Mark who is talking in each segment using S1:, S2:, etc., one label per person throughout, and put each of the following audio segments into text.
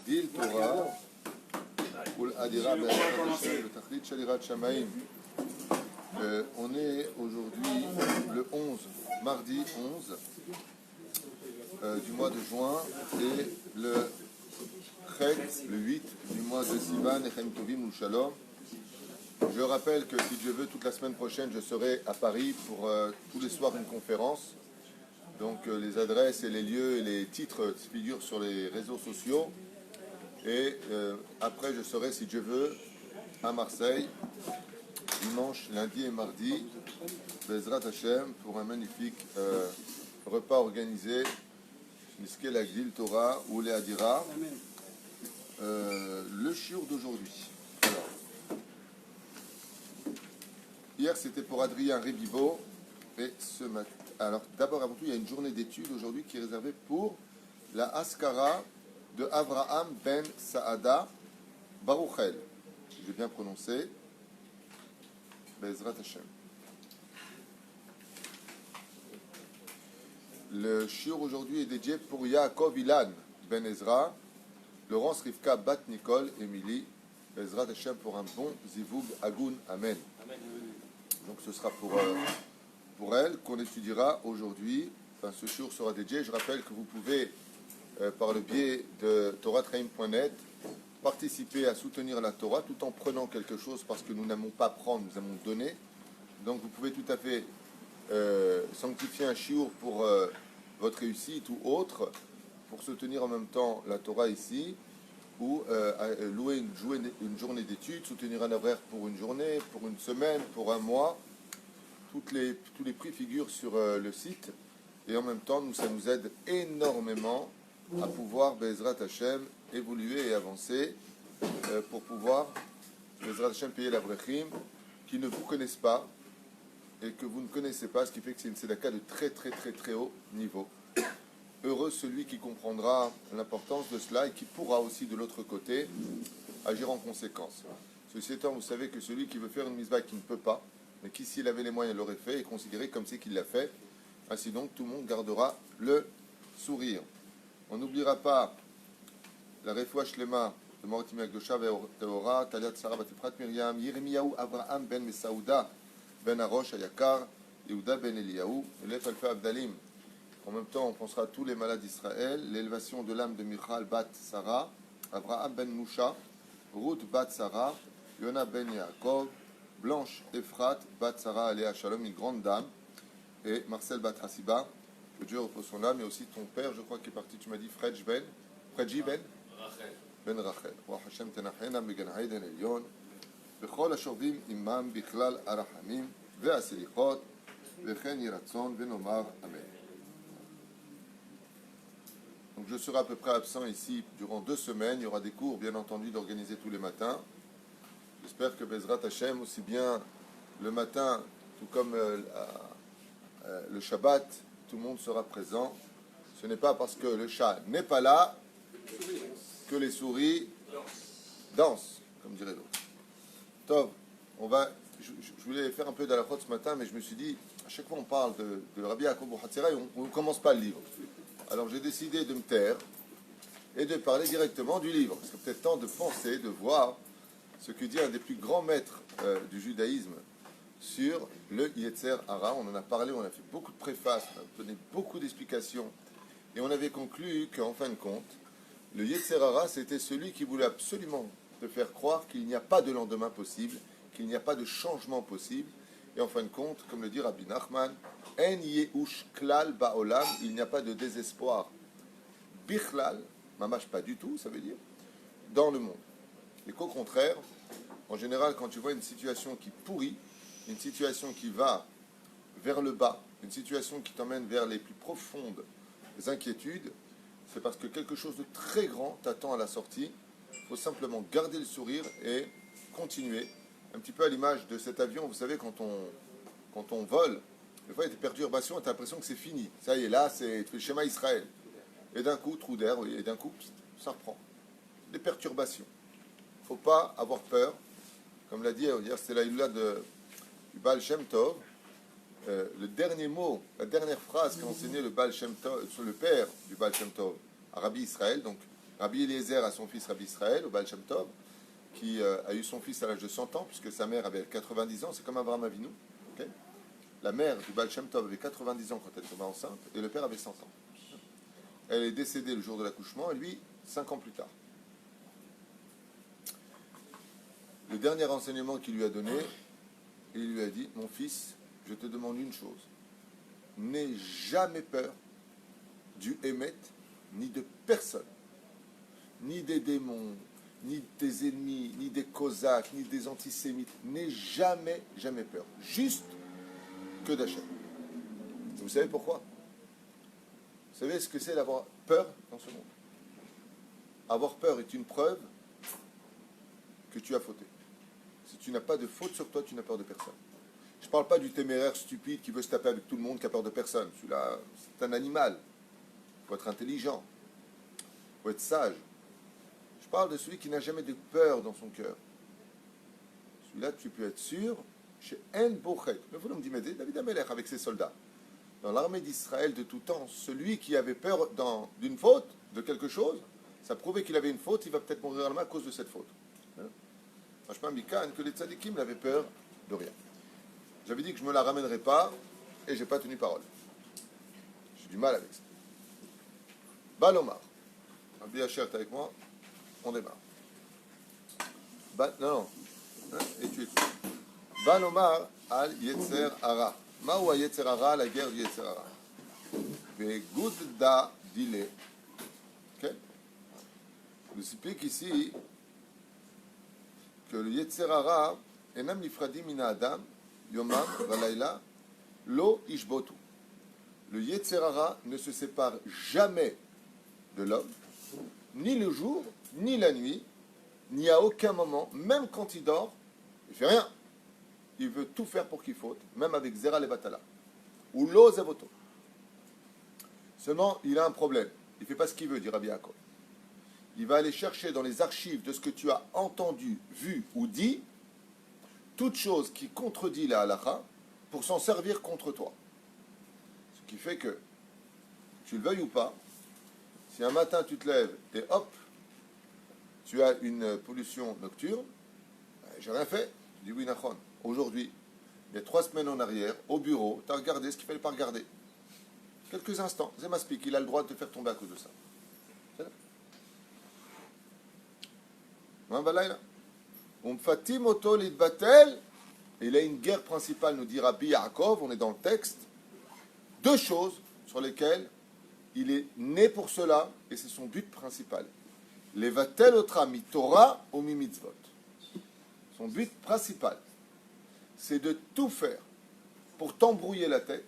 S1: להגדיל תורה ולאדירה בעזרת השם בתכלית של יראת שמיים. On est aujourd'hui le 11, mardi 11 du mois de juin et le Chet, le 8 du mois de Sivan et Chaim Tovim ou Shalom. Je rappelle que si Dieu veut, toute la semaine prochaine, je serai à Paris pour tous les soirs une conférence. Donc les adresses et les lieux et les titres figurent sur les réseaux sociaux. Et après, je serai, si Dieu veut, à Marseille, dimanche, lundi et mardi, Bezrat Hashem, pour un magnifique repas organisé, Miske Lagdil Torah ou les Hadira. Le shiur d'aujourd'hui. Alors, hier, c'était pour Adrien Rébivo. Et ce matin, alors d'abord, avant tout, il y a une journée d'études aujourd'hui qui est réservée pour la Askara de Avraham ben Saada Baruchel. J'ai bien prononcé. Bezrat Hashem. Le shiur aujourd'hui est dédié pour Yaakov Ilan ben Ezra, Laurence Rivka Bat Nicole, Émilie, Bezrat Hashem pour un bon Zivug Agun. Amen. Amen. Donc ce sera pour elle qu'on étudiera aujourd'hui. Enfin, ce shiur sera dédié. Je rappelle que vous pouvez, par le biais de toratraim.net, participer à soutenir la Torah tout en prenant quelque chose parce que nous n'aimons pas prendre, nous aimons donner. Donc vous pouvez tout à fait sanctifier un shiur pour votre réussite ou autre, pour soutenir en même temps la Torah ici, ou louer une journée d'études, soutenir un avraire pour une journée, pour une semaine, pour un mois. Tous les prix figurent sur le site, et en même temps, ça nous aide énormément à pouvoir, Bezrat Hashem, évoluer et avancer pour pouvoir, Bezrat Hashem, payer la brechim qui ne vous connaissent pas et que vous ne connaissez pas, ce qui fait que c'est une tzedaka de très très très très haut niveau. Heureux celui qui comprendra l'importance de cela et qui pourra aussi de l'autre côté agir en conséquence. Ceci étant, vous savez que celui qui veut faire une mitzvah qui ne peut pas, mais qui s'il avait les moyens l'aurait fait, est considéré comme c'est qu'il l'a fait. Ainsi donc, tout le monde gardera le sourire. On n'oubliera pas la refoua shlema de Moratim Akdosha Teora, Talia Tsara Batifrat Miriam, Yirmiyahu Avraham ben Mesaouda ben Arosh Ayakar, Yehuda ben Eliyahu, Elef Alfa Abdalim. En même temps, on pensera à tous les malades d'Israël, l'élévation de l'âme de Michal Bat Sarah, Avraham ben Musha, Ruth Bat Sarah, Yona ben Yaakov, Blanche Ephrat Bat Sarah Aléa Shalom, une grande dame, et Marcel Bat Hasiba, que Dieu repose son âme, et aussi ton père, je crois, qui est parti, tu m'as dit, Fredji Ben Rachel. Ben Rachel. Wa Hashem tenachena began Hayden Elyon, bechol השורדים עמם בכלל הרחמים והסליחות, וכן יהי רצון ונאמר אמן. Donc je serai à peu près absent ici durant 2 semaines. Il y aura des cours, bien entendu, d'organiser tous les matins. J'espère que Bezrat Hashem, aussi bien le matin, tout comme le Shabbat, tout le monde sera présent. Ce n'est pas parce que le chat n'est pas là que les souris dansent, comme dirait l'autre. Tov, je voulais faire un peu d'halachot ce matin, mais je me suis dit, à chaque fois on parle de Rabbi Yaakov Hatzera et on ne commence pas le livre. Alors j'ai décidé de me taire et de parler directement du livre. C'est peut-être temps de penser, de voir ce que dit un des plus grands maîtres du judaïsme sur le Yetzer Hara. On en a parlé, on a fait beaucoup de préfaces, on a donné beaucoup d'explications. Et on avait conclu qu'en fin de compte, le Yetzer Hara, c'était celui qui voulait absolument te faire croire qu'il n'y a pas de lendemain possible, qu'il n'y a pas de changement possible. Et en fin de compte, comme le dit Rabbi Nachman, En Yehush Klal Ba'olam, il n'y a pas de désespoir. Bichlal, mamash pas du tout, ça veut dire, dans le monde. Et qu'au contraire, en général, quand tu vois une situation qui pourrit, une situation qui va vers le bas, une situation qui t'emmène vers les plus profondes inquiétudes, c'est parce que quelque chose de très grand t'attend à la sortie. Il faut simplement garder le sourire et continuer. Un petit peu à l'image de cet avion, vous savez, quand on vole, des fois il y a des perturbations et tu as l'impression que c'est fini. Ça y est, là, tu fais le schéma Israël. Et d'un coup, trou d'air, et d'un coup, ça reprend. Des perturbations. Il ne faut pas avoir peur. Comme l'a dit hier, c'était la Iloula du Baal Shem Tov. Le dernier mot, la dernière phrase qu'a enseigné le Baal Shem Tov, sur le père du Baal Shem Tov, à Rabbi Israël, donc Rabbi Eliezer a son fils Rabbi Israël, au Baal Shem Tov, qui a eu son fils à l'âge de 100 ans, puisque sa mère avait 90 ans, c'est comme Abraham Avinu. Okay, la mère du Baal Shem Tov avait 90 ans quand elle tomba enceinte, et le père avait 100 ans. Elle est décédée le jour de l'accouchement, et lui, 5 ans plus tard. Le dernier enseignement qu'il lui a donné, il lui a dit, mon fils, je te demande une chose, n'aie jamais peur du Hémet, ni de personne, ni des démons, ni des ennemis, ni des Cosaques, ni des antisémites. N'aie jamais, jamais peur. Juste que d'Hachem. Vous savez pourquoi? Vous savez ce que c'est d'avoir peur dans ce monde? Avoir peur est une preuve que tu as fauté. Si tu n'as pas de faute sur toi, tu n'as peur de personne. Je ne parle pas du téméraire stupide qui veut se taper avec tout le monde, qui a peur de personne. Celui-là, c'est un animal. Il faut être intelligent. Il faut être sage. Je parle de celui qui n'a jamais de peur dans son cœur. Celui-là, tu peux être sûr, chez En Bochet. Mais vous me dites, David Amelech avec ses soldats. Dans l'armée d'Israël de tout temps, celui qui avait peur d'une faute, de quelque chose, ça prouvait qu'il avait une faute, il va peut-être mourir à cause de cette faute. Franchement, Mikan, que les tzadikim n'avaient peur de rien. J'avais dit que je ne me la ramènerais pas, et je n'ai pas tenu parole. J'ai du mal avec ça. Balomar. Abdi Hacher, t'es avec moi? On démarre. Non. Étude. Balomar al Yetzer Hara. Maou Yetzer Hara, la guerre du Yetzer Hara. Vegoudda dile. Ok? Il s'explique ici que le Yetzer Hara, enam nifradim mina adam, yomam valayla, lo ishbotu. Le Yetzer Hara ne se sépare jamais de l'homme, ni le jour, ni la nuit, ni à aucun moment, même quand il dort, il ne fait rien. Il veut tout faire pour qu'il faute, même avec Zera Levatala. Ou Lo Zavoto. Seulement, il a un problème. Il ne fait pas ce qu'il veut, dit Rabbi Yaakov. Il va aller chercher dans les archives de ce que tu as entendu, vu ou dit, toute chose qui contredit la halakha, pour s'en servir contre toi. Ce qui fait que, tu le veuilles ou pas, si un matin tu te lèves et hop, tu as une pollution nocturne, j'ai rien fait. Tu dis oui, Nachon. Aujourd'hui, il y a 3 semaines en arrière, au bureau, tu as regardé ce qu'il ne fallait pas regarder. Quelques instants, Zemaspik, il a le droit de te faire tomber à cause de ça. C'est là. Et il a une guerre principale, nous dit Rabbi Yaakov, on est dans le texte. 2 choses sur lesquelles il est né pour cela, et c'est son but principal. Levatel otra mi Torah ou mi mitzvot. Son but principal, c'est de tout faire pour t'embrouiller la tête,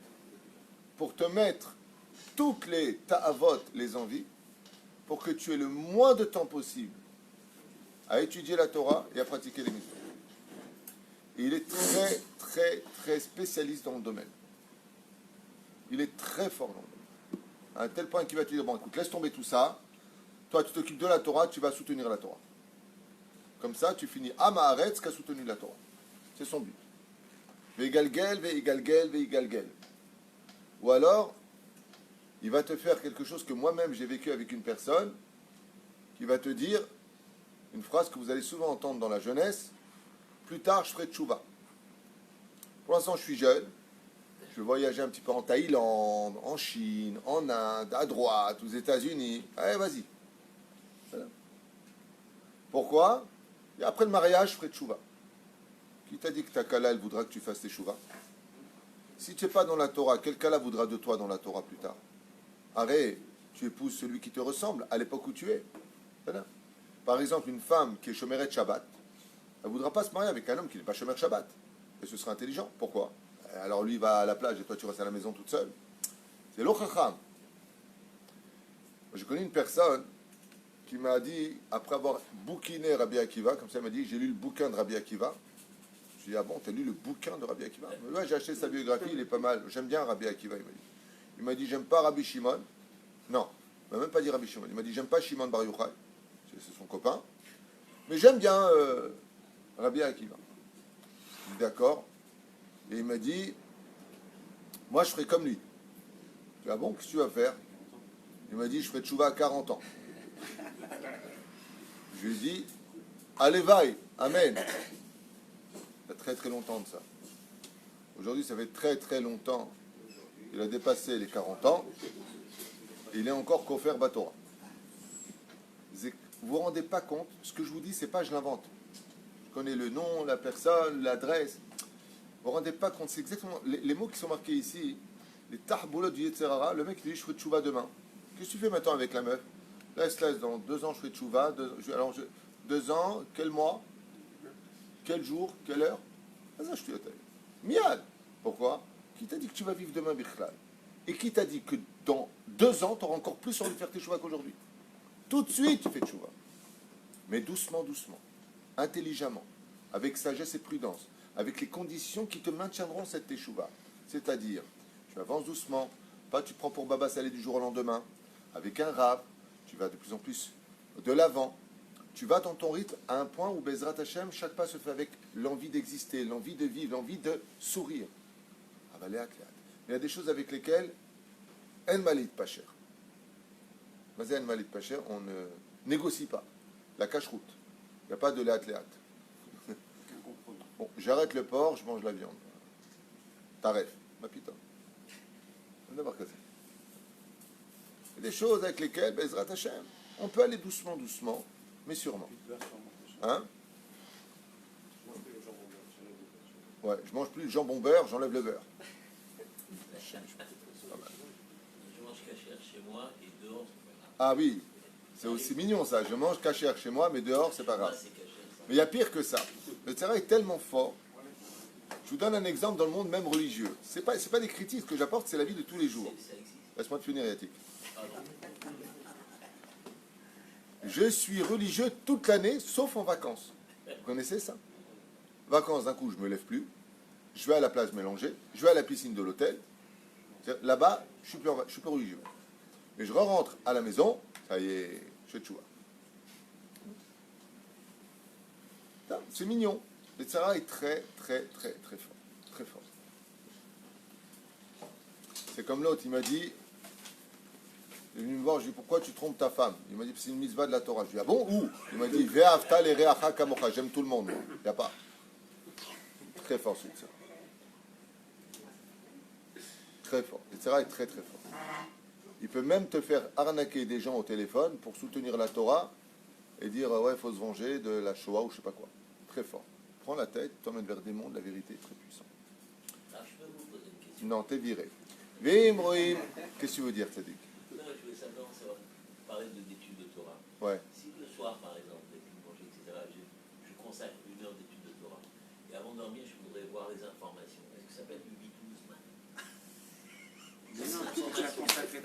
S1: pour te mettre toutes les ta'avot, les envies, pour que tu aies le moins de temps possible à étudier la Torah et à pratiquer les mitzvot. Et il est très, très, très spécialiste dans le domaine. Il est très fort dans le domaine. À un tel point qu'il va te dire, bon, écoute, laisse tomber tout ça. Toi, tu t'occupes de la Torah, tu vas soutenir la Torah. Comme ça, tu finis Amaharetz qui a soutenu la Torah. C'est son but. Veigalgel, veigalgel, veigalgel. Ou alors, il va te faire quelque chose que moi-même j'ai vécu avec une personne, qui va te dire une phrase que vous allez souvent entendre dans la jeunesse, plus tard je ferai tchouva. Pour l'instant, je suis jeune. Je voyageais un petit peu en Thaïlande, en Chine, en Inde, à droite, aux États-Unis. Allez, vas-y. Voilà. Pourquoi? Et après le mariage, je ferai tchouva. Qui t'a dit que ta kala, elle voudra que tu fasses tes chouvas? Si tu n'es pas dans la Torah, quel kala voudra de toi dans la Torah plus tard? Arrête, tu épouses celui qui te ressemble à l'époque où tu es. Voilà. Par exemple, une femme qui est chomeret Shabbat, elle ne voudra pas se marier avec un homme qui n'est pas chomeret Shabbat. Et ce sera intelligent. Pourquoi? Alors lui va à la plage et toi tu restes à la maison toute seule. C'est l'ochacham. Je connais une personne qui m'a dit, après avoir bouquiné Rabbi Akiva, comme ça elle m'a dit, j'ai lu le bouquin de Rabbi Akiva. Je lui ai dit, ah bon, t'as lu le bouquin de Rabbi Akiva? Ouais, j'ai acheté sa biographie, il est pas mal. J'aime bien Rabbi Akiva, il m'a dit. Il m'a dit, j'aime pas Rabbi Shimon. Non, il m'a même pas dit Rabbi Shimon. Il m'a dit, j'aime pas Shimon Bar Yochai. C'est son copain. Mais j'aime bien Rabbi Akiva. Je dis, d'accord. Et il m'a dit, moi je ferai comme lui. Je dis, ah bon, qu'est-ce que tu vas faire? Il m'a dit, je ferai tchouva à 40 ans. Je lui dis, allez, vaille, amen. Il y a très très longtemps de ça. Aujourd'hui, ça fait très très longtemps. Il a dépassé les 40 ans. Et il est encore Kofer Batora. Vous vous rendez pas compte, ce que je vous dis, c'est pas je l'invente. Je connais le nom, la personne, l'adresse. Vous vous rendez pas compte, c'est exactement les mots qui sont marqués ici. Les tahboulot du Yetzerara, le mec il dit je fais tchouva demain. Qu'est-ce que tu fais maintenant avec la meuf? Laisse, dans 2 ans je fais tchouva. 2 ans, quel mois? Quel jour? Quelle heure? Ça, je te dis, miad. Pourquoi? Qui t'a dit que tu vas vivre demain, Bichlal? Et qui t'a dit que dans 2 ans, tu auras encore plus envie de faire tes tchouva qu'aujourd'hui? Tout de suite, tu fais tchouva. Mais doucement, doucement, intelligemment, avec sagesse et prudence, avec les conditions qui te maintiendront cette teshuva. C'est-à-dire, tu avances doucement, pas tu prends pour baba salé du jour au lendemain, avec un rave, tu vas de plus en plus de l'avant, tu vas dans ton rythme à un point où Bezrat Hashem, chaque pas se fait avec l'envie d'exister, l'envie de vivre, l'envie de sourire. Il y a des choses avec lesquelles En Malit pas cher. Mais En Malit pas cher, on ne négocie pas. La cache-route. Il n'y a pas de léat. Bon, j'arrête le porc, je mange la viande. Taref, ma putain. Il y a des choses avec lesquelles, Bezrat Hashem, on peut aller doucement, doucement, mais sûrement. Hein? Ouais, je mange plus le jambon beurre, j'enlève le beurre.
S2: Je mange cachère chez moi et dehors.
S1: Ah oui, c'est aussi mignon ça. Je mange cachère chez moi, mais dehors, c'est pas grave. Mais il y a pire que ça. Le terrain est tellement fort. Je vous donne un exemple dans le monde même religieux. C'est pas des critiques que j'apporte, c'est la vie de tous les jours. Laisse-moi te finir, Yatik. Je suis religieux toute l'année, sauf en vacances. Vous connaissez ça? Vacances, d'un coup, je me lève plus. Je vais à la plage mélangée. Je vais à la piscine de l'hôtel. Là-bas, je suis plus religieux. Mais je rentre à la maison, ça y est, je fais tchouva. C'est mignon. Le tzara est très, très, très, très fort. Très fort. C'est comme l'autre, il m'a dit, il est venu me voir, je lui ai dit, pourquoi tu trompes ta femme? Il m'a dit, c'est une mitzvah de la Torah. Je lui ai dit, ah bon, où? Il m'a dit, ve'afta l'ereacha kamocha, j'aime tout le monde. Il n'y a pas. Très fort, ce tzara. Très fort. Le tzara est très, très fort. Il peut même te faire arnaquer des gens au téléphone pour soutenir la Torah et dire, ouais, il faut se venger de la Shoah ou je sais pas quoi. Très fort. Prends la tête, t'emmènes vers des mondes, la vérité est très puissante.
S2: Alors, je peux vous poser une question?
S1: Non, t'es viré. Vim, Rohim. Qu'est-ce que tu veux dire, Tzadik?
S2: Non, je voulais simplement savoir, parler d'études de Torah.
S1: Ouais.
S2: Si le soir, par exemple, avec une manger, etc., je consacre 1 heure d'études de Torah, et avant de dormir, je voudrais voir les informations. Est-ce que ça peut être du bitouzman?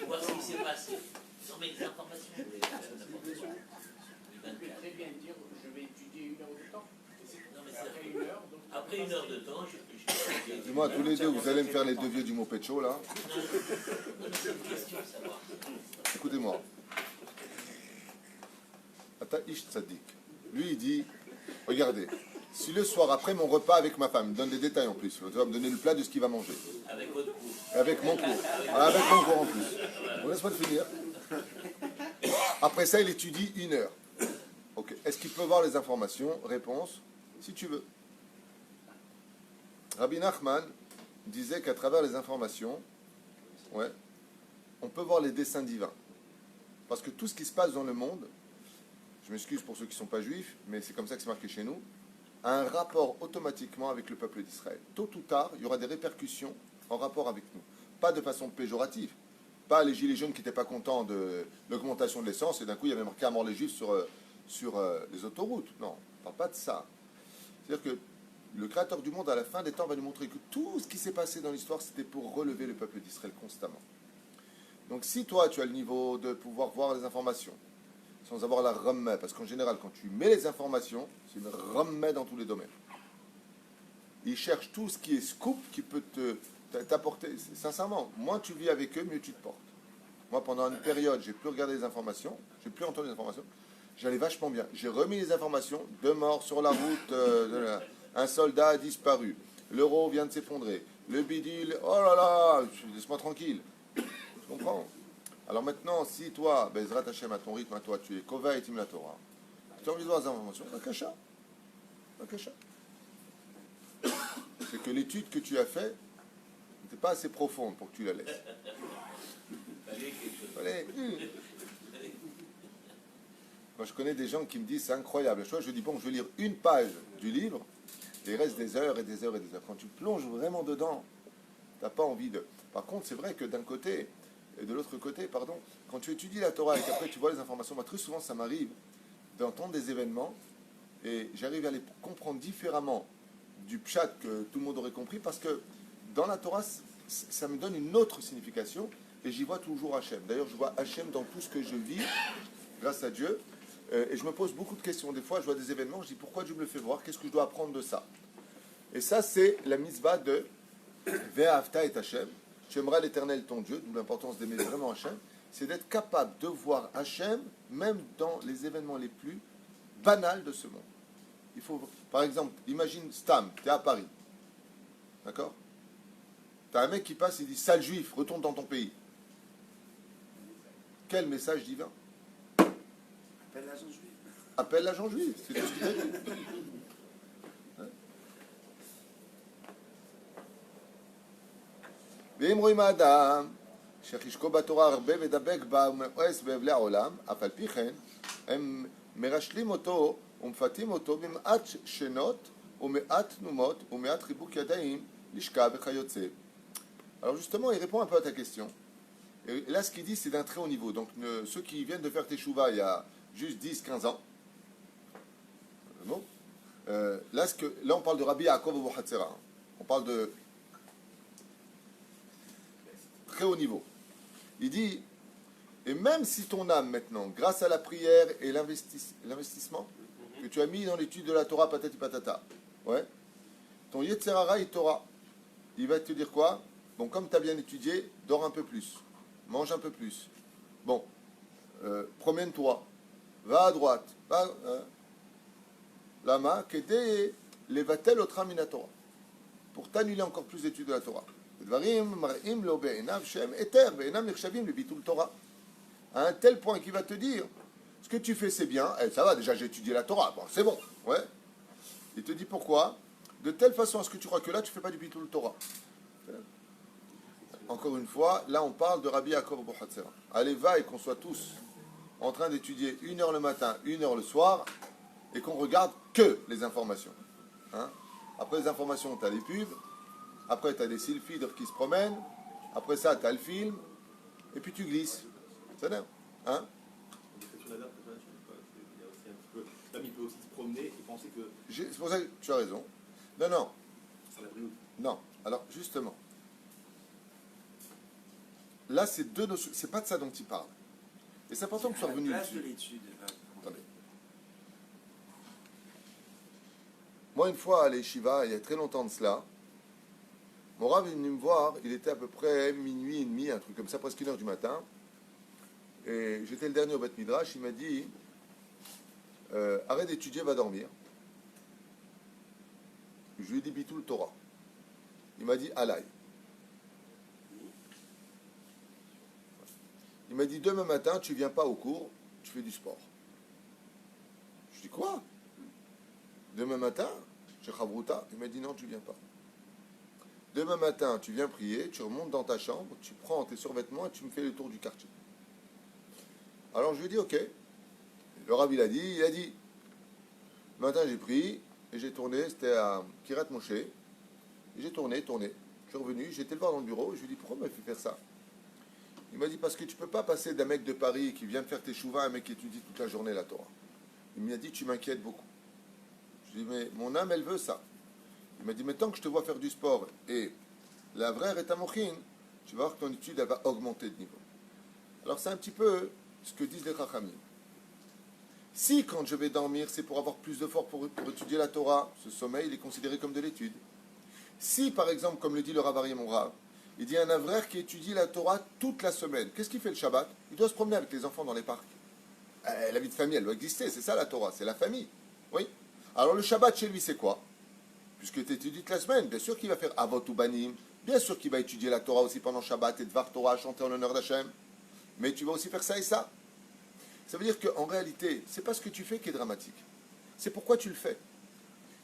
S2: Voir ce qui s'est passé. Non, mais les informations, vous voulez faire n'importe quoi.
S3: Très bien dire, je vais étudier 1 heure de temps.
S2: Non, mais
S3: Après 1 heure de temps,
S2: je
S1: Dis-moi, tous les deux, vous allez me faire les deux vieux du mot Pecho, là.
S2: Non, c'est une question, savoir.
S1: Écoutez-moi. Ata'ish Tzadik. Lui, il dit, regardez, si le soir, après mon repas avec ma femme, il me donne des détails en plus, tu vas me donner le plat de ce qu'il va manger.
S2: Avec votre cours.
S1: Avec mon cours. Avec mon cours en plus. Bon, laisse-moi le finir. Après ça, il étudie 1 heure. Ok. Est-ce qu'il peut voir les informations? Réponse, si tu veux. Rabbi Nachman disait qu'à travers les informations, ouais, on peut voir les desseins divins. Parce que tout ce qui se passe dans le monde, je m'excuse pour ceux qui ne sont pas juifs, mais c'est comme ça que c'est marqué chez nous, a un rapport automatiquement avec le peuple d'Israël. Tôt ou tard, il y aura des répercussions en rapport avec nous. Pas de façon péjorative. Pas les gilets jaunes qui n'étaient pas contents de l'augmentation de l'essence et d'un coup il y avait marqué à mort les juifs sur les autoroutes. Non, on ne parle pas de ça. C'est-à-dire que le Créateur du monde, à la fin des temps, va nous montrer que tout ce qui s'est passé dans l'histoire, c'était pour relever le peuple d'Israël constamment. Donc si toi, tu as le niveau de pouvoir voir les informations, sans avoir la remmet, parce qu'en général, quand tu mets les informations, c'est une remmet dans tous les domaines. Ils cherchent tout ce qui est scoop, qui peut t'apporter. Sincèrement, moins tu vis avec eux, mieux tu te portes. Moi, pendant une période, j'ai plus regardé les informations, j'ai plus entendu les informations, j'allais vachement bien. J'ai remis les informations, 2 morts sur la route, un soldat a disparu, l'euro vient de s'effondrer, le bidule, oh là là, laisse-moi tranquille. Tu comprends? Alors maintenant, si toi, Bezrat Hashem, à ton rythme, à toi, tu es Kova et Tim la Torah, tu as envie de voir des informations, Bakasha. Bakasha. C'est que l'étude que tu as faite n'était pas assez profonde pour que tu la laisses.
S2: Fallait quelque chose.
S1: Allez. Moi, je connais des gens qui me disent c'est incroyable. Je dis bon, je vais lire une page du livre, et il reste des heures et des heures et des heures. Quand tu plonges vraiment dedans, tu n'as pas envie de. Par contre, c'est vrai que d'un côté, et de l'autre côté, pardon, quand tu étudies la Torah et qu'après tu vois les informations, moi, très souvent ça m'arrive d'entendre des événements et j'arrive à les comprendre différemment du pshat que tout le monde aurait compris parce que dans la Torah, ça me donne une autre signification et j'y vois toujours Hachem. D'ailleurs, je vois Hachem dans tout ce que je vis, grâce à Dieu. Et je me pose beaucoup de questions. Des fois, je vois des événements, je dis pourquoi Dieu me le fait voir, qu'est-ce que je dois apprendre de ça? Et ça, c'est la mitzvah de Ve'ahavta et Hachem. Tu aimeras l'Éternel ton Dieu, d'où l'importance d'aimer vraiment Hachem. C'est d'être capable de voir Hachem, même dans les événements les plus banals de ce monde. Il faut, par exemple, imagine Stam, tu es à Paris. D'accord? Tu as un mec qui passe et dit sale juif, retourne dans ton pays. Quel message divin?
S4: Appelle l'agent juif.
S1: Appelle l'agent juif, c'est tout ce qu'il a dit. ואם רואים האדם שחשקו בתורה הרבה ודבק בה ומאס באבלי העולם, אף על פי כן הם מרשלים אותו ומפתים אותו במעט שנות ומעט תנומות ומעט חיבוק ידיים לשכה וכיוצא. Alors justement, il répond un peu à ta question. Et là, ce qu'il dit, c'est d'un très haut niveau. Donc, ceux qui viennent de faire Teshuvah il y a juste 10-15 ans, bon, là, on parle de Rabbi Yaakov Abu Hatzera. On parle de très haut niveau. Il dit, et même si ton âme maintenant, grâce à la prière et l'investissement que tu as mis dans l'étude de la Torah, patati patata, ouais, ton Yetzer Hara, il va te dire quoi? Bon, comme tu as bien étudié, dors un peu plus, mange un peu plus. Bon, promène-toi, va à droite, va, lama, kede levatel otra mina Torah, pour t'annuler encore plus d'études de la Torah. À un tel point qu'il va te dire ce que tu fais c'est bien, ça va déjà j'ai étudié la Torah, bon c'est bon, ouais. Il te dit pourquoi, de telle façon à ce que tu crois que là tu fais pas du bitul Torah. Encore une fois, là on parle de Rabbi Yaakov Abu Hatzera. Allez va et qu'on soit tous en train d'étudier 1 heure le matin, 1 heure le soir et qu'on regarde que les informations. Hein? Après les informations tu as les pubs. Après, tu as des sylphidres qui se promènent. Après ça, tu as le film. Et puis tu glisses. C'est bien. Hein?
S4: L'homme, il peut aussi se promener et penser que...
S1: C'est pour ça que tu as raison. Non, non.
S4: Ça la brûle.
S1: Non. Alors, justement. Là, c'est deux notions. C'est pas de ça dont il parle. Et c'est important que tu sois revenu
S4: La place
S1: dessus.
S4: de l'étude.
S1: Attendez. Moi, une fois à l'Eshiva, il y a très longtemps de cela, mon Rav est venu me voir, il était à peu près minuit et demi, un truc comme ça, presque 1 heure du matin. Et j'étais le dernier au Beth Midrash, il m'a dit arrête d'étudier, va dormir. Je lui ai dit Bitul Torah. Il m'a dit Alaï. Il m'a dit demain matin, tu viens pas au cours, tu fais du sport. Je dis quoi? Demain matin, chez Chavruta, il m'a dit non, tu viens pas. Demain matin, tu viens prier, tu remontes dans ta chambre, tu prends tes survêtements et tu me fais le tour du quartier. Alors je lui ai dit, ok. Le Rav, il a dit, le matin j'ai pris et j'ai tourné, c'était à Kiryat Moshe. Et j'ai tourné. Je suis revenu, j'ai été le voir dans le bureau, je lui ai dit, pourquoi il m'a fait faire ça? Il m'a dit, parce que tu ne peux pas passer d'un mec de Paris qui vient de faire tes chouvas à un mec qui étudie toute la journée la Torah. Il m'a dit, tu m'inquiètes beaucoup. Je lui ai dit, mais mon âme, elle veut ça. Il m'a dit, mais tant que je te vois faire du sport et la vraie rétamochin, tu vas voir que ton étude elle va augmenter de niveau. Alors c'est un petit peu ce que disent les Chachamim. Si quand je vais dormir, c'est pour avoir plus de force pour étudier la Torah, ce sommeil il est considéré comme de l'étude. Si par exemple, comme le dit le Rav Aryeh mon Rav, il dit un avraire qui étudie la Torah toute la semaine, qu'est-ce qu'il fait le Shabbat? Il doit se promener avec les enfants dans les parcs. La vie de famille, elle doit exister, c'est ça la Torah, c'est la famille. Oui. Alors le Shabbat chez lui, c'est quoi? Puisque tu étudies toute la semaine, bien sûr qu'il va faire Avot ou Banim, bien sûr qu'il va étudier la Torah aussi pendant Shabbat et Dvar Torah, chanter en l'honneur d'Hachem. mais tu vas aussi faire ça et ça. Ça veut dire qu'en réalité, c'est pas ce que tu fais qui est dramatique. C'est pourquoi tu le fais.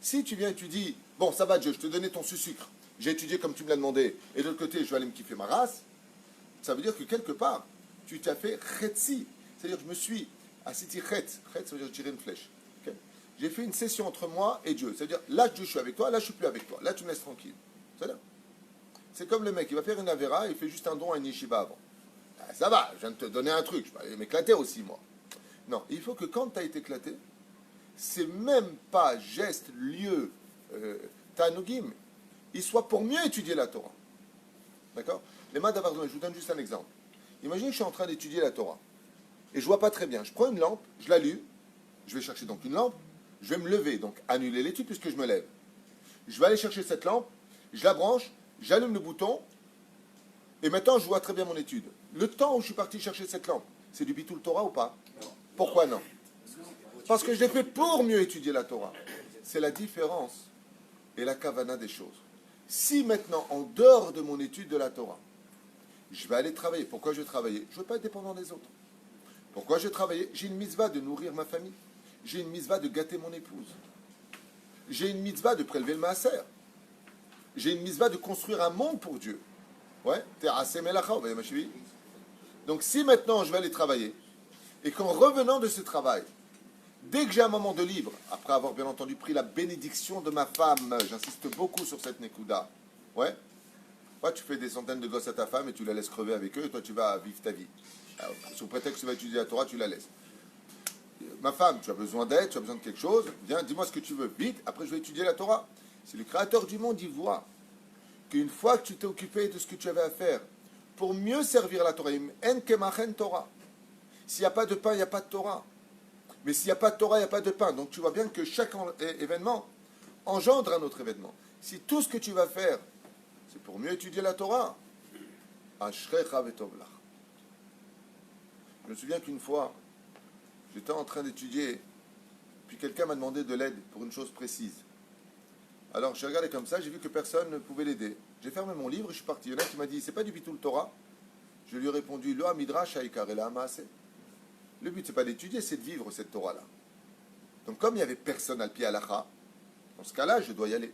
S1: Si tu viens et tu dis, bon, ça va Dieu, je te donnais ton sucre, j'ai étudié comme tu me l'as demandé, et de l'autre côté, je vais aller me kiffer ma race, ça veut dire que quelque part, tu t'as fait chetzi. C'est-à-dire que je me suis assiti chet. Chet, ça veut dire tirer une flèche. Okay? J'ai fait une session entre moi et Dieu. C'est-à-dire, là, Dieu, je suis avec toi, là, je suis plus avec toi. Là, tu me laisses tranquille. C'est comme le mec, il va faire une avéra, il fait juste un don à une yeshiva avant. Ah, ça va, je viens de te donner un truc, je vais aller m'éclater aussi, moi. Non, il faut que quand tu as été éclaté, c'est même pas geste, lieu, tanugim, il soit pour mieux étudier la Torah. D'accord? Les mains d'Avardon, je vous donne juste un exemple. Imaginez que je suis en train d'étudier la Torah et je vois pas très bien. Je prends une lampe, je l'allume, je vais chercher donc une lampe, je vais me lever, donc annuler l'étude puisque je me lève. Je vais aller chercher cette lampe, je la branche, j'allume le bouton et maintenant je vois très bien mon étude. Le temps où je suis parti chercher cette lampe, c'est du Bitul Torah ou pas? Pourquoi non? Parce que je l'ai fait pour mieux étudier la Torah. C'est la différence et la kavana des choses. Si maintenant, en dehors de mon étude de la Torah, je vais aller travailler. Pourquoi je vais travailler? Je ne veux pas être dépendant des autres. Pourquoi je vais travailler? J'ai une mitzvah de nourrir ma famille. J'ai une mitzvah de gâter mon épouse. J'ai une mitzvah de prélever le maaser. J'ai une mitzvah de construire un monde pour Dieu. Ouais, terrassé melacha, vous voyez ma chérie? Donc si maintenant je vais aller travailler, et qu'en revenant de ce travail, dès que j'ai un moment de libre, après avoir bien entendu pris la bénédiction de ma femme, j'insiste beaucoup sur cette nekuda, ouais, toi tu fais des centaines de gosses à ta femme et tu la laisses crever avec eux, et toi tu vas vivre ta vie. Alors, sous prétexte que tu vas étudier la Torah, tu la laisses. Ma femme, tu as besoin d'aide, tu as besoin de quelque chose, viens, dis-moi ce que tu veux, vite, après je vais étudier la Torah. Si le Créateur du monde y voit qu'une fois que tu t'es occupé de ce que tu avais à faire, pour mieux servir la Torah, en kemachen Torah. S'il n'y a pas de pain, il n'y a pas de Torah. Mais s'il n'y a pas de Torah, il n'y a pas de pain. Donc tu vois bien que chaque événement engendre un autre événement. Si tout ce que tu vas faire, c'est pour mieux étudier la Torah, ashrecha vetov lach. Je me souviens qu'une fois, j'étais en train d'étudier, puis quelqu'un m'a demandé de l'aide pour une chose précise. Alors j'ai regardé comme ça, j'ai vu que personne ne pouvait l'aider. J'ai fermé mon livre et je suis parti. Il y en a qui m'a dit, c'est pas du Bitul Torah. Je lui ai répondu, Lo midrash haikar el ha'maaseh. Le but, c'est pas d'étudier, c'est de vivre cette Torah-là. Donc comme il n'y avait personne à le pied à l'akha, dans ce cas-là, je dois y aller.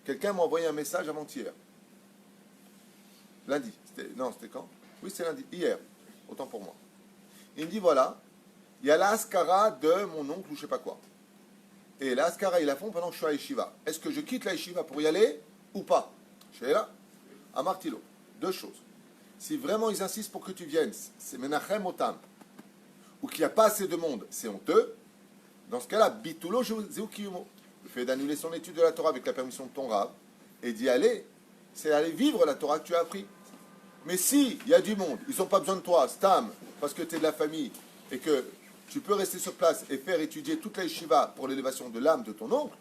S1: Quelqu'un m'a envoyé un message avant-hier. Lundi. C'était quand? Oui, c'est lundi. Hier. Autant pour moi. Il me dit, voilà, il y a l'Askara de mon oncle ou je sais pas quoi. Et l'Askara, ils la font pendant que je suis à Yeshiva. Est-ce que je quitte la Yeshiva pour y aller ou pas? Je suis là. À Martilo. Deux choses. Si vraiment ils insistent pour que tu viennes, c'est Menachem Otam, ou qu'il n'y a pas assez de monde, c'est honteux. Dans ce cas-là, Bitulo Zeukiyumo. Le fait d'annuler son étude de la Torah avec la permission de ton rab et d'y aller, c'est aller vivre la Torah que tu as appris. Mais si il y a du monde, ils n'ont pas besoin de toi, Stam, parce que tu es de la famille et que tu peux rester sur place et faire étudier toute la yeshiva pour l'élévation de l'âme de ton oncle,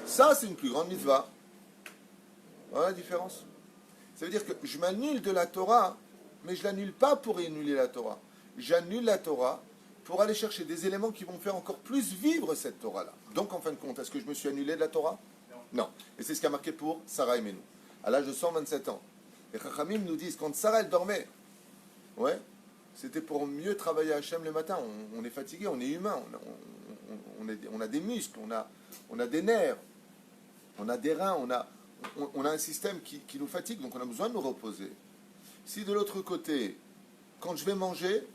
S1: ça c'est une plus grande mitzvah. Voilà la différence. Ça veut dire que je m'annule de la Torah, mais je l'annule pas pour annuler la Torah. J'annule la Torah pour aller chercher des éléments qui vont faire encore plus vivre cette Torah-là. Donc, en fin de compte, est-ce que je me suis annulé de la Torah? Non. Et c'est ce qui a marqué pour Sarah et Menou. À l'âge de 127 ans. Les Chachamim nous disent, quand Sarah, elle dormait, ouais, c'était pour mieux travailler à Hachem le matin. On est fatigué, on est humain, on a des muscles, on a des nerfs, on a des reins, on a un système qui nous fatigue, donc on a besoin de nous reposer. Si de l'autre côté, quand je vais manger,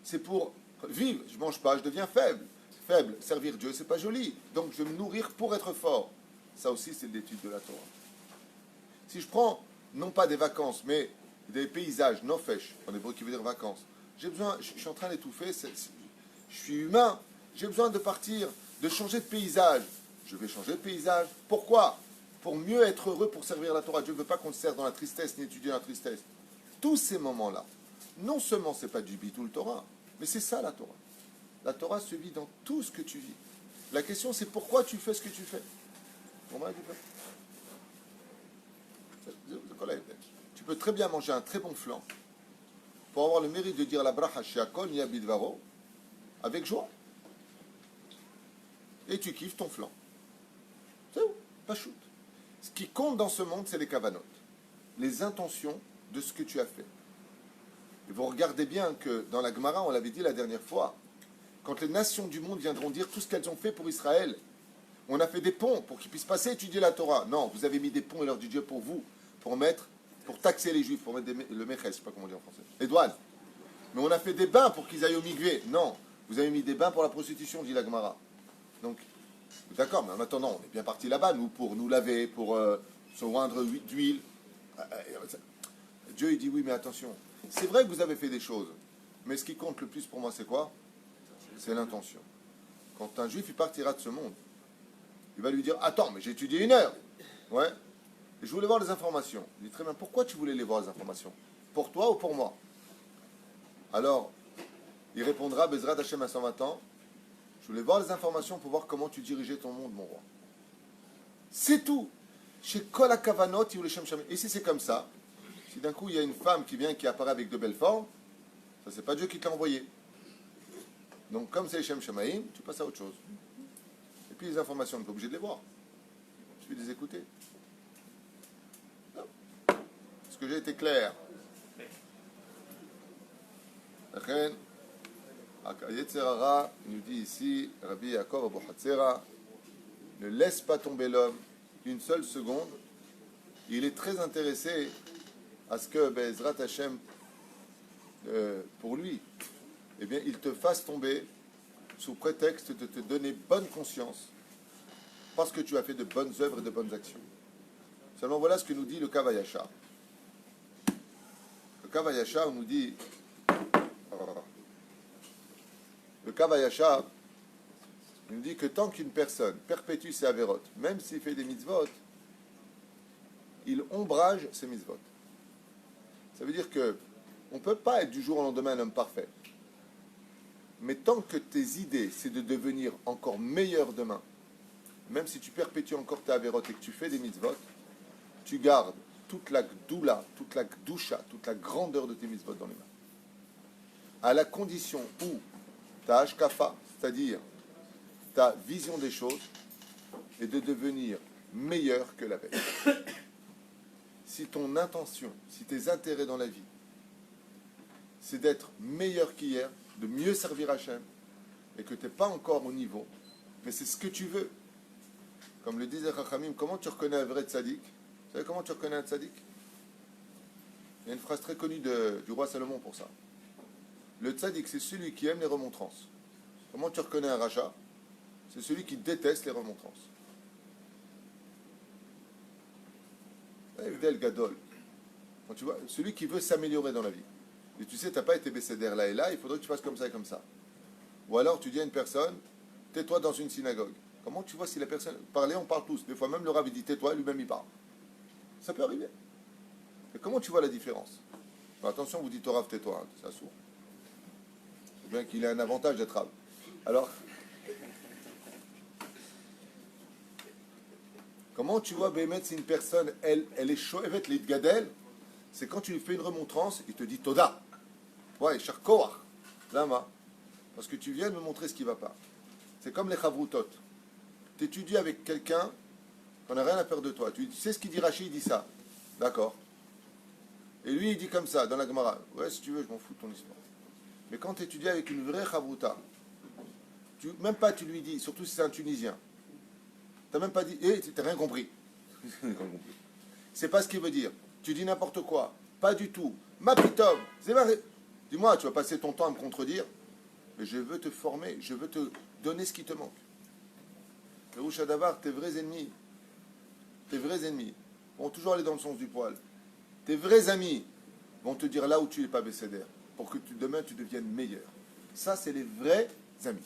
S1: c'est pour vivre, je ne mange pas, je deviens faible. Faible, servir Dieu, c'est pas joli. Donc je vais me nourrir pour être fort. Ça aussi, c'est l'étude de la Torah. Si je prends, non pas des vacances, mais des paysages, nofesh, en hébreu qui veut dire vacances, j'ai besoin, je suis en train d'étouffer, je suis humain, j'ai besoin de partir, de changer de paysage. Je vais changer de paysage. Pourquoi? Pour mieux être heureux, pour servir la Torah. Dieu ne veut pas qu'on se serve dans la tristesse, ni étudier la tristesse. Tous ces moments-là, non seulement c'est pas du Bitul Torah, mais c'est ça la Torah. La Torah se vit dans tout ce que tu vis. La question c'est pourquoi tu fais ce que tu fais. Tu peux très bien manger un très bon flan pour avoir le mérite de dire la bracha she'akol niya bidvaro avec joie. Et tu kiffes ton flan. C'est où? Pas shoot. Ce qui compte dans ce monde, c'est les kavanot, les intentions de ce que tu as fait. Et vous regardez bien que dans la Gemara, on l'avait dit la dernière fois, quand les nations du monde viendront dire tout ce qu'elles ont fait pour Israël, on a fait des ponts pour qu'ils puissent passer étudier la Torah. Non, vous avez mis des ponts et l'heure du Dieu pour vous, pour taxer les Juifs, pour mettre le Meches, je ne sais pas comment dire en français, les douanes. Mais on a fait des bains pour qu'ils aillent au Migvé. Non, vous avez mis des bains pour la prostitution, dit la Gemara. Donc, d'accord, mais en attendant, on est bien parti là-bas, nous, pour nous laver, pour se oindre d'huile. Dieu, il dit oui, mais attention. C'est vrai que vous avez fait des choses, mais ce qui compte le plus pour moi, c'est quoi? C'est l'intention. Quand un juif, il partira de ce monde, il va lui dire, attends, mais j'ai étudié 1 heure. Ouais. Et je voulais voir les informations. Il dit, très bien, pourquoi tu voulais les voir, les informations? Pour toi ou pour moi? Alors, il répondra, Bezrat Hashem à 120 ans, je voulais voir les informations pour voir comment tu dirigeais ton monde, mon roi. C'est tout. Chez Kol HaKavanot, et si c'est comme ça, si d'un coup il y a une femme qui vient, qui apparaît avec de belles formes, ça c'est pas Dieu qui te l'a envoyé. Donc comme c'est les Shem Shamaïm, tu passes à autre chose. Et puis les informations, on n'est pas obligé de les voir. Je vais les écouter. Non. Est-ce que j'ai été clair? Yetzer Hara nous dit ici, Rabbi Yaakov Abu Hatzera, ne laisse pas tomber l'homme une seule seconde. Il est très intéressé à ce que Be'ezrat Hashem, pour lui, eh bien, il te fasse tomber sous prétexte de te donner bonne conscience parce que tu as fait de bonnes œuvres et de bonnes actions. Seulement voilà ce que nous dit le Kavayasha. Le Kavayasha nous dit, nous dit que tant qu'une personne perpétue ses avérotes, même s'il fait des mitzvot, il ombrage ses mitzvot. Ça veut dire que on ne peut pas être du jour au lendemain un homme parfait. Mais tant que tes idées, c'est de devenir encore meilleur demain, même si tu perpétues encore tes avérotes et que tu fais des mitzvot, tu gardes toute la gdoula, toute la gdusha, toute la grandeur de tes mitzvot dans les mains. À la condition où ta hashkafa, c'est-à-dire ta vision des choses, est de devenir meilleur que la veille. Si ton intention, si tes intérêts dans la vie, c'est d'être meilleur qu'hier, de mieux servir Hachem, et que tu n'es pas encore au niveau, mais c'est ce que tu veux. Comme le disait Chachamim, comment tu reconnais un vrai tzaddik? Vous savez comment tu reconnais un tzaddik? Il y a une phrase très connue du roi Salomon pour ça. Le tzaddik, c'est celui qui aime les remontrances. Comment tu reconnais un rachat? C'est celui qui déteste les remontrances. Evdel Gadol. Quand tu vois, celui qui veut s'améliorer dans la vie. Et tu sais, tu n'as pas été bécédère là et là, il faudrait que tu fasses comme ça et comme ça. Ou alors tu dis à une personne, tais-toi dans une synagogue. Comment tu vois si la personne... Parler, on parle tous. Des fois même le rabbin dit tais-toi, lui-même il parle. Ça peut arriver. Mais comment tu vois la différence? Alors, attention, vous dites au rav, tais-toi, hein, c'est sourd. C'est bien qu'il ait un avantage d'être rav. Alors, comment tu vois, Bémet, si une personne, elle est choévet, l'idgadel, c'est quand tu lui fais une remontrance, il te dit Toda. Ouais, cher Koach. Lama. Parce que tu viens de me montrer ce qui ne va pas. C'est comme les chavrutot. Tu étudies avec quelqu'un qu'on n'a rien à faire de toi. Tu sais ce qu'il dit Rashi, il dit ça. D'accord. Et lui, il dit comme ça, dans la Gemara. Ouais, si tu veux, je m'en fous de ton histoire. Mais quand tu étudies avec une vraie chavruta, même pas tu lui dis, surtout si c'est un Tunisien, tu n'as même pas dit, tu n'as rien compris. C'est pas ce qu'il veut dire. Tu dis n'importe quoi. Pas du tout. Ma pitom, c'est vrai. Dis-moi, tu vas passer ton temps à me contredire, mais je veux te former, je veux te donner ce qui te manque. Le Rouch Hadavar, tes vrais ennemis vont toujours aller dans le sens du poil. Tes vrais amis vont te dire là où tu n'es pas bécédère, pour que demain tu deviennes meilleur. Ça, c'est les vrais amis.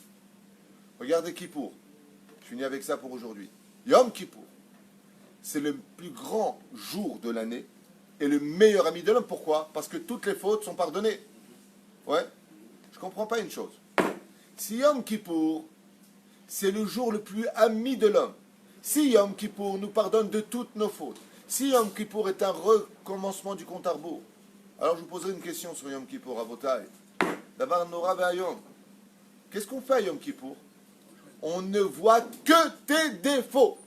S1: Regardez Kippour. Je finis avec ça pour aujourd'hui. Yom Kippour. C'est le plus grand jour de l'année et le meilleur ami de l'homme. Pourquoi? Parce que toutes les fautes sont pardonnées. Ouais. Je ne comprends pas une chose. Si Yom Kippour, c'est le jour le plus ami de l'homme, si Yom Kippour nous pardonne de toutes nos fautes, si Yom Kippour est un recommencement du compte à rebours, alors je vous poserai une question sur Yom Kippour à Botaï. D'avar Nora Ve'ayom. Qu'est-ce qu'on fait à Yom Kippour? On ne voit que tes défauts.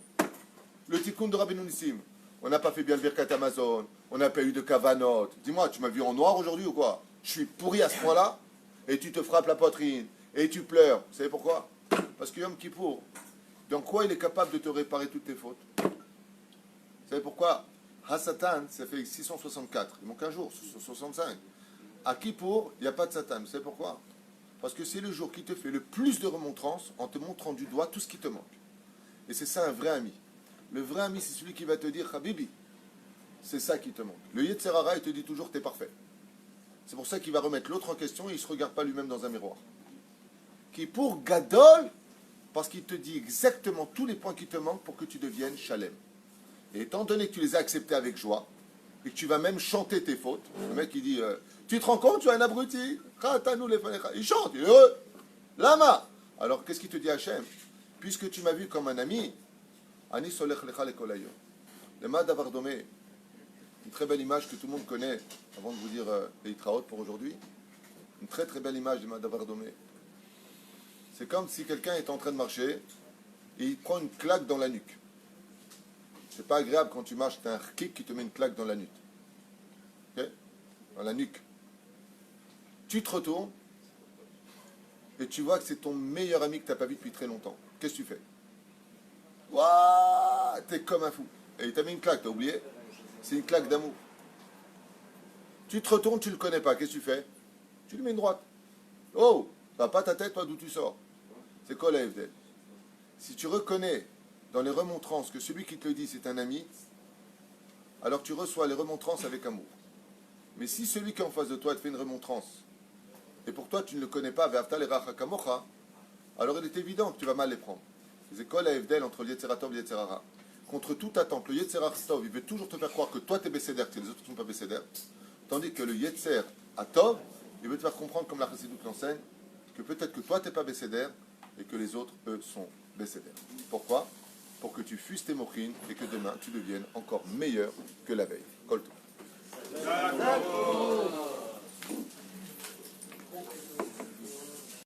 S1: Le tikkun de Rabbeinu Nissim. On n'a pas fait bien le Birkat Amazon. On n'a pas eu de kavanot. Dis-moi, tu m'as vu en noir aujourd'hui ou quoi? je suis pourri à ce point-là, et tu te frappes la poitrine, et tu pleures. Vous savez pourquoi? Parce que Yom Kippour, dans quoi il est capable de te réparer toutes tes fautes? Vous savez pourquoi? Ha-Satan, ça fait 664, il manque un jour, 65. À Kippour, il n'y a pas de Satan. Vous savez pourquoi? Parce que c'est le jour qui te fait le plus de remontrances en te montrant du doigt tout ce qui te manque. Et c'est ça un vrai ami. Le vrai ami, c'est celui qui va te dire, Habibi, c'est ça qui te manque. Le Yetzer Hara, il te dit toujours, t'es parfait. C'est pour ça qu'il va remettre l'autre en question et il ne se regarde pas lui-même dans un miroir. Qui pour Gadol, parce qu'il te dit exactement tous les points qui te manquent pour que tu deviennes Shalem. Et étant donné que tu les as acceptés avec joie, et que tu vas même chanter tes fautes, le mec il dit, tu te rends compte, tu es un abruti, il chante, il est heureux. Lama. Alors qu'est-ce qu'il te dit Hachem? Puisque tu m'as vu comme un ami, Ani solech lecha lekolayo. Le mad davar domé, une très belle image que tout le monde connaît, avant de vous dire les Itraot pour aujourd'hui, une très très belle image du mad davar domé. C'est comme si quelqu'un est en train de marcher et il prend une claque dans la nuque. C'est pas agréable quand tu marches, t'as un kick qui te met une claque dans la nuque. Ok? Dans la nuque. Tu te retournes et tu vois que c'est ton meilleur ami que tu n'as pas vu depuis très longtemps. Qu'est-ce que tu fais? Waouh, t'es comme un fou. Et il t'a mis une claque, t'as oublié? C'est une claque d'amour. Tu te retournes, tu le connais pas. Qu'est-ce que tu fais? Tu lui mets une droite. Oh, t'as pas ta tête, toi, d'où tu sors? C'est quoi la FDL? Si tu reconnais dans les remontrances que celui qui te le dit c'est un ami, alors tu reçois les remontrances avec amour. Mais si celui qui est en face de toi te fait une remontrance, et pour toi tu ne le connais pas, alors il est évident que tu vas mal les prendre. C'est quoi la FDL entre le Yetzer Tov et le Yetzer Hara? Contre toute attente, le Yetzer Tov, il veut toujours te faire croire que toi tu es Besséder, que les autres ne sont pas Besséder, tandis que le Yetzer Tov, il veut te faire comprendre, comme la Chassidoute l'enseigne, que peut-être que toi tu n'es pas Besséder, et que les autres, eux, sont Besséder. Pourquoi? Pour que tu fuses tes mochines et que demain tu deviennes encore meilleur que la veille. Kol tov.